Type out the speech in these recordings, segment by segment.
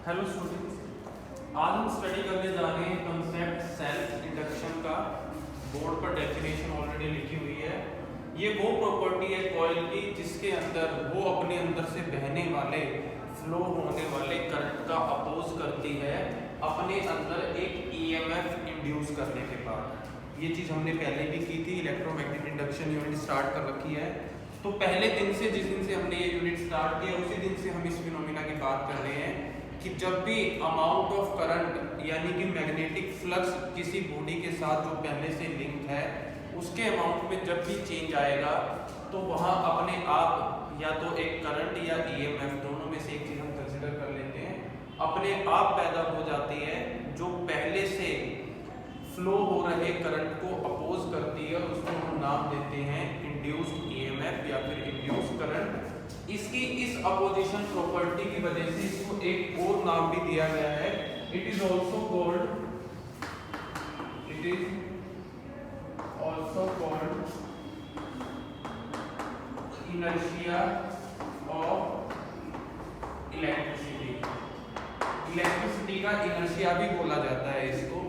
Hello students, आज हम study करने जा रहे हैं कंसेप्ट सेल्फ इंडक्शन का। बोर्ड पर डेफिनेशन ऑलरेडी लिखी हुई है। ये वो प्रॉपर्टी है कॉइल की जिसके अंदर वो अपने अंदर से बहने वाले फ्लो होने वाले करंट का अपोज करती है अपने अंदर एक ईएमएफ इंड्यूस करने के बाद। ये चीज़ हमने पहले भी की थी, इलेक्ट्रोमैग्नेटिक इंडक्शन यूनिट स्टार्ट कर रखी है। तो पहले दिन से जिस दिन से हमने ये यूनिट स्टार्ट किया उसी दिन से हम इस फिनोमिना की बात कर रहे हैं कि जब भी अमाउंट ऑफ करंट यानी कि मैग्नेटिक फ्लक्स किसी बॉडी के साथ जो पहले से लिंक है उसके अमाउंट में जब भी चेंज आएगा तो वहाँ अपने आप या तो एक करंट या ईएमएफ दोनों में से एक चीज़ हम कंसिडर कर लेते हैं, अपने आप पैदा हो जाती है जो पहले से फ्लो हो रहे करंट को अपोज करती है और उसको हम नाम देते हैं इंड्यूस्ड ईएमएफ या फिर इंड्यूस्ड करंट। इसकी इस अपोजिशन प्रॉपर्टी की वजह से इसको एक और नाम भी दिया गया है। It is also called inertia of electricity. Electricity का इनर्शिया भी बोला जाता है इसको,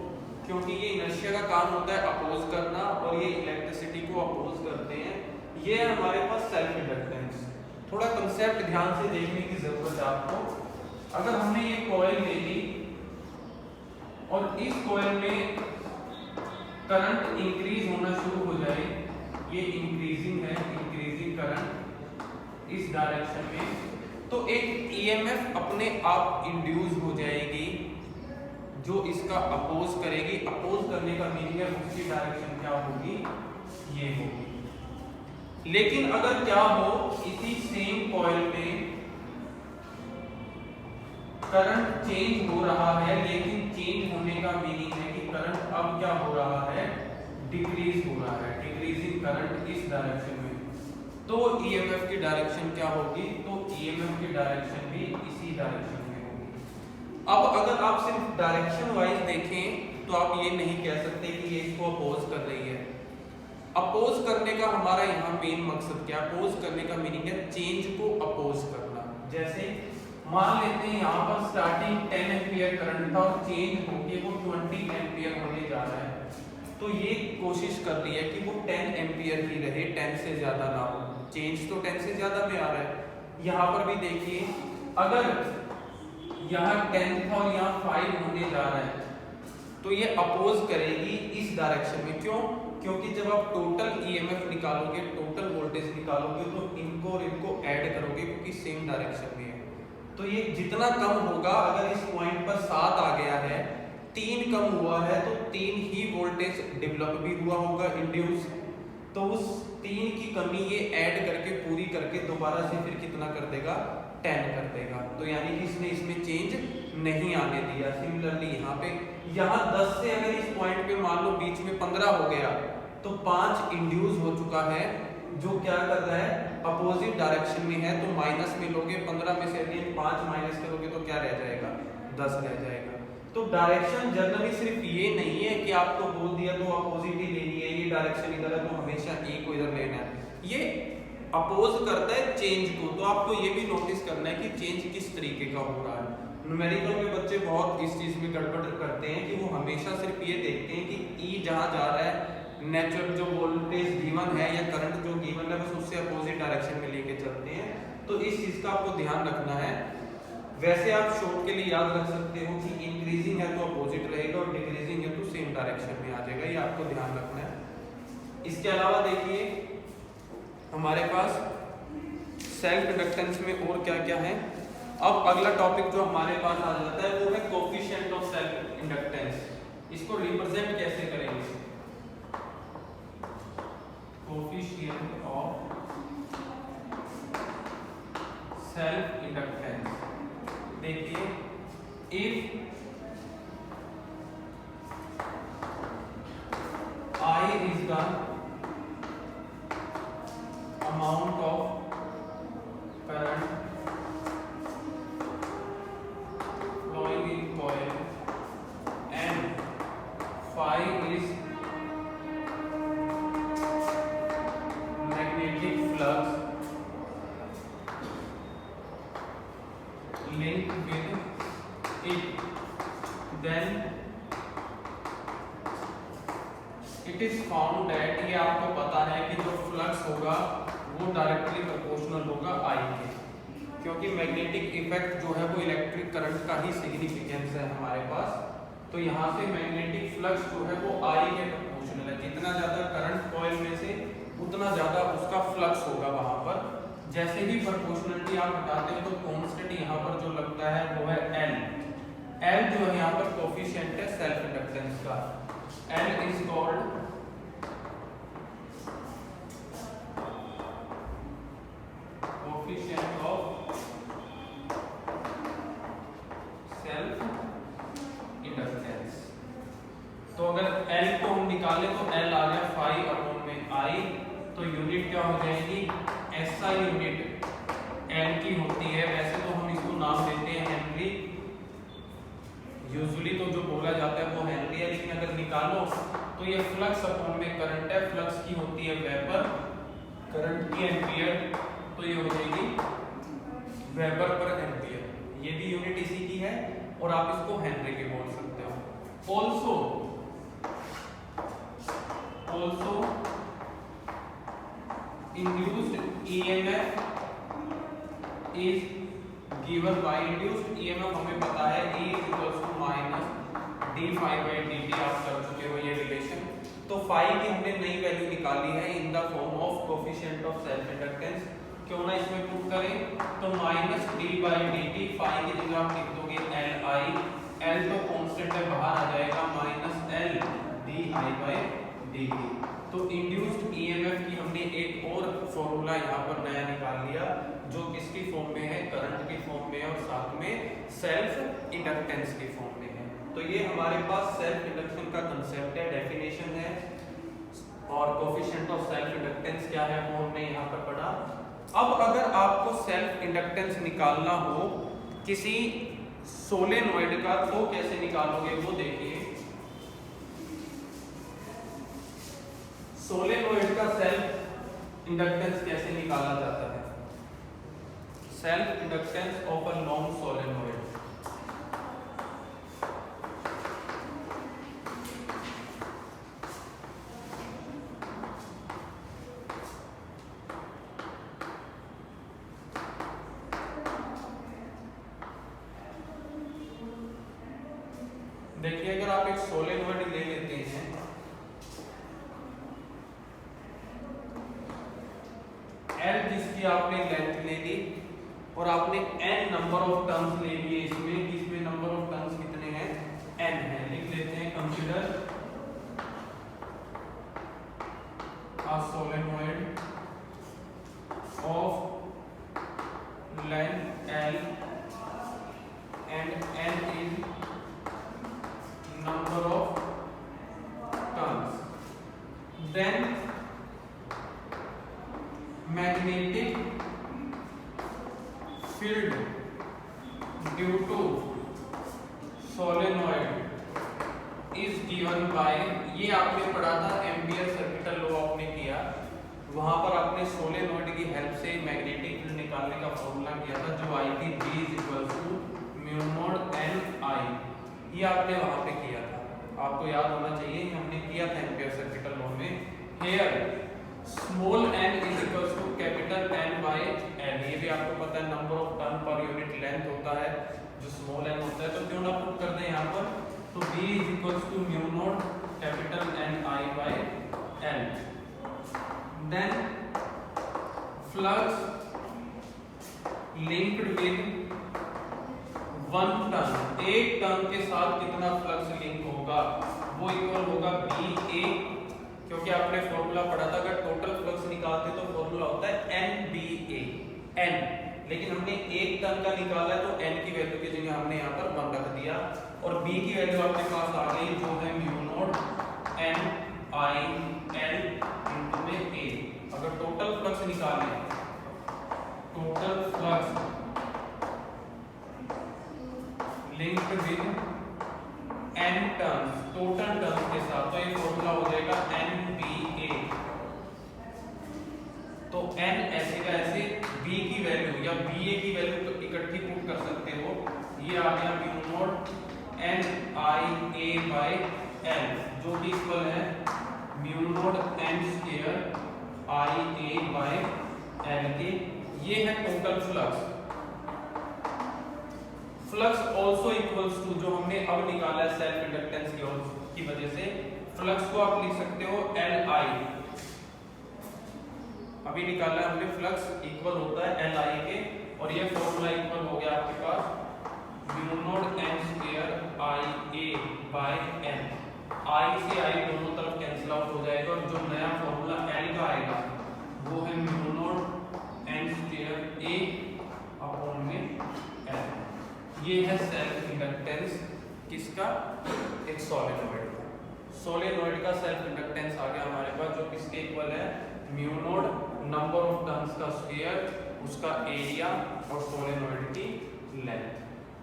क्योंकि ये इनर्शिया का काम होता है अपोज करना और ये इलेक्ट्रिसिटी को अपोज करते हैं। ये है हमारे पास सेल्फ इंडक्टेंस। थोड़ा कंसेप्ट ध्यान से देखने की जरूरत है आपको। अगर हमने ये कॉइल ले ली और इस कॉइल में करंट इंक्रीज होना शुरू हो जाए, ये इंक्रीजिंग है, इंक्रीजिंग करंट इस डायरेक्शन में, तो एक ईएमएफ अपने आप इंड्यूस हो जाएगी जो इसका अपोज करेगी। अपोज करने का मीनिंग है उसकी डायरेक्शन क्या होगी, ये होगी। लेकिन अगर क्या हो, इसी सेम कॉइल में करंट चेंज हो रहा है, लेकिन चेंज होने का मीनिंग है कि करंट अब क्या हो रहा है, डिक्रीज हो रहा है, डिक्रीजिंग करंट इस डायरेक्शन में, तो ईएमएफ की डायरेक्शन क्या होगी, तो ईएमएफ की डायरेक्शन भी इसी डायरेक्शन में होगी। अब अगर आप सिर्फ डायरेक्शन वाइज देखें तो आप ये नहीं कह सकते कि ये इसको अपोज कर रही है। अपोज करने का हमारा यहाँ मेन मकसद क्या, अपोज करने का मीनिंग है चेंज को अपोज करना। जैसे मान लेते हैं यहाँ पर स्टार्टिंग 10 एम्पियर करंट था और चेंज होके वो 20 एम्पियर होने जा रहा है, तो ये कोशिश कर रही है कि वो 10 एम्पियर ही रहे, 10 से ज्यादा ना हो। चेंज तो 10 से ज्यादा में आ रहा है। यहाँ पर भी देखिए, अगर यहाँ 10 था और यहाँ 5 होने जा रहा है तो ये अपोज करेगी इस डायरेक्शन में। क्यों? क्योंकि जब आप टोटल ईएमएफ निकालोगे, टोटल वोल्टेज निकालोगे, तो इनको और इनको ऐड करोगे क्योंकि सेम डायरेक्शन में है, तो ये जितना कम होगा, अगर इस पॉइंट पर 7 आ गया है, 3 कम हुआ है, तो 3 ही वोल्टेज डेवलप भी हुआ होगा इंड्यूस, तो उस 3 की कमी ये ऐड करके पूरी करके दोबारा से फिर कितना कर देगा, 10 कर देगा। तो यानी कि इसने इसमें चेंज नहीं आने दिया। सिमिलरली यहाँ पे, यहाँ 10 से अगर इस पॉइंट पे मान लो बीच में 15 हो गया, तो 5 इंड्यूस हो चुका है, जो क्या कर रहा है, अपोजिट डायरेक्शन में है, तो माइनस में लोगे, 15 में से अगेन 5 माइनस करोगे तो क्या रह जाएगा, 10 रह जाएगा। तो डायरेक्शन जनरली सिर्फ ये नहीं है कि आपको बोल दिया तो अपोजिट ही लेनी है, ये डायरेक्शन इधर है तो हमेशा ए को इधर लेना है, ये अपोज करता है चेंज को। तो आपको ये भी नोटिस करना है कि चेंज किस तरीके का हो रहा है। न्यूमेरिकल में बच्चे बहुत इस चीज में गड़बड़ करते हैं कि वो हमेशा सिर्फ ये देखते हैं कि ई जहां जा रहा है, नेचुरल जो वोल्टेज गिवन है या करंट जो गिवन है, बस उससे अपोजिट डायरेक्शन में लेके चलते हैं। तो इस चीज का आपको ध्यान रखना है। वैसे आप शॉर्ट के लिए याद रख सकते हो कि इंक्रीजिंग है तो अपोजिट रहेगा और डिक्रीजिंग है तो सेम डायरेक्शन में आ जाएगा, ये आपको ध्यान रखना है। इसके अलावा देखिए हमारे पास सेल्फ इंडक्टेंस में और क्या क्या है। अब अगला टॉपिक जो हमारे पास आ जाता है वो है कोफिशिएंट ऑफ सेल्फ इंडक्टेंस। इसको रिप्रेजेंट कैसे करेंगे, कोफिशिएंट ऑफ सेल्फ इंडक्टेंस। देखिए, if I is the amount of current flowing in coil and phi is magnetic flux linked with then it is found that, ये आपको पता है कि जो फ्लक्स होगा वो डायरेक्टली प्रोपोर्शनल होगा I के, क्योंकि मैग्नेटिक इफेक्ट जो है वो इलेक्ट्रिक करंट का ही सिग्निफिकेंस है हमारे पास। तो यहाँ से मैग्नेटिक फ्लक्स जो है वो I के प्रोपोर्शनल है। जितना ज़्यादा करंट कॉइल में से उतना ज़्यादा उसका फ्लक्स होगा वहाँ पर। जैसे ही प्रोपोर्शनलिटी आप हटाते हो तो कांस्टेंट यहाँ पर जो लगता है वो है L। L जो है यहाँ पर कोफिशिएंट है सेल्फ इंडक्टेंस का। L is called coefficient of self inductance. तो अगर L को हम निकालें तो L आ गया 5 में I, तो यूनिट क्या हो जाएगी SI यूनिट L की होती है। वैसे तो हम इसको नाम देते हैं हेनरी, यूजुअली तो जो बोला जाता है वो हेनरी है, लेकिन अगर निकालो तो ये फ्लक्स अपॉन में करंट है। फ्लक्स की होती है वेबर, करंट की एम्पियर, तो ये हो जाएगी वेबर पर एम्पियर। ये भी यूनिट इसी की है और आप इसको हेनरी के बोल सकते हो। Also induced EMF is given by induced EMF हमें पता है E = -d∅dt, आप कर चुके हो ये रिलेशन। तो phi की हमने नई वैल्यू निकाली है in the form of coefficient of self inductance. क्यों ना इसमें पुट करें, तो -d/dt phi की जगह आप लिख दोगे Li। L तो कांस्टेंट है, बाहर आ जाएगा -L di/dt। तो इंड्यूस्ड ईएमएफ की हमने एक और फॉर्मूला यहाँ पर नया निकाल लिया, जो किसकी फॉर्म में है, करंट की फॉर्म में और साथ में सेल्फ इंडक्टेंस की फॉर्म में है। तो ये हमारे पास सेल्फ इंडक्शन का कंसेप्ट है, डेफिनेशन है, और कोफिशिएंट ऑफ सेल्फ इंडक्टेंस क्या है वो हमने यहाँ पर पढ़ा। अब अगर आपको सेल्फ इंडक्टेंस निकालना हो किसी सोलेनॉइड का तो कैसे निकालोगे वो देखिए। सोलेनॉइड का सेल्फ इंडक्टेंस कैसे निकाला जाता है। Self inductance of a non solenoid. देखिए अगर आप एक सोलेनॉइड ले लेते हैं, L जिसकी आपने लेंथ ले ली और आपने n नंबर ऑफ टर्न्स ले लिए इसमें नंबर ऑफ टर्न्स कितने हैं, n है। लिख लेते हैं consider a solenoid of length L and n is number of turns, then magnetic field due to solenoid is given by, ये आपने पढ़ा था एम्पियर सर्किटल लॉ आपने किया, वहां पर आपने सोलेनॉइड की हेल्प से मैग्नेटिक फील्ड निकालने का फॉर्मूला किया था जो आई थी B = μ0 Ni। ये आपने वहां पे किया था, आपको याद होना चाहिए, हमने किया था एम्पियर सर्किटल लॉ में। Here small n = capital N/L, ये भी आपको पता है number of turn per unit length होता है जो स्मॉल n होता है। तो क्यों ना पुट कर दें यहाँ पर, तो B = μ0 capital Ni/L। Then flux linked with 1 turn, एक टर्न के साथ कितना फ्लक्स लिंक होगा वो इक्वल होगा BA, क्योंकि आपने फॉर्मूला पढ़ा था अगर टोटल फ्लक्स निकालते तो फॉर्मूला होता है NBA n, लेकिन हमने एक टर्न का निकाला है तो n की वैल्यू की जगह हमने यहाँ पर 1 रख दिया और B की वैल्यू आपके पास आ गई जो है μ0 Ni/L × A। अगर टोटल फ्लक्स निकालें, total flux linked with n turns, total turns के साथ, तो ये फॉर्मूला हो जाएगा NBA। तो n ऐसे का ऐसे B की वैल्यू या BA की वैल्यू तो इकट्ठी पुट कर सकते हो, ये आ गया म्यू नॉट NIA/L जो कि इक्वल है म्यू नॉट N² IA/L के। ये है total flux. Flux also equals to जो हमने अब निकाला है सेल्फ इंडक्टेंस की वजह से, फ्लक्स को आप लिख सकते हो LI। अभी निकाला हमने फ्लक्स इक्वल होता है LI के, और ये फॉर्मूला इक्वल हो गया आपके पास mu naught N² IA/L। I से I दोनों तरफ कैंसिल आउट हो जाएगा, और जो नया फॉर्मूला L का आएगा वो है म्यू नॉट N²A/L। ये है सेल्फ इंडक्टेंस किसका, एक सोलेनोइड का। सोलेनोइड का सेल्फ इंडक्टेंस आ गया हमारे पास, जो किसके इक्वल है mu naught number of turns का स्क्वायर, उसका एरिया और सोलेनोइड की लेंथ।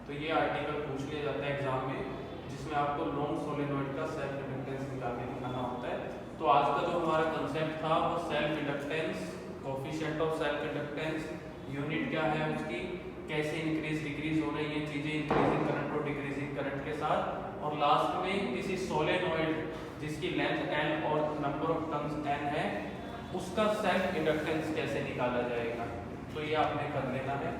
तो ये आर्टिकल पूछ लिया जाता है एग्जाम में, जिसमें आपको लॉन्ग सोलेनोइड का सेल्फ इंडक्टेंस निकाल के दिखाना होता है। तो आज का जो हमारा कंसेप्ट था वो self inductance, coefficient of self inductance, unit क्या है उसकी, कैसे इंक्रीज डिक्रीज हो रही है चीजें इंक्रीजिंग करंट और डिक्रीजिंग करंट के साथ, और लास्ट में किसी सोलेनोइड जिसकी लेंथ L और नंबर ऑफ टर्न्स N है उसका सेल्फ इंडक्टेंस कैसे निकाला जाएगा। तो ये आपने कर लेना है।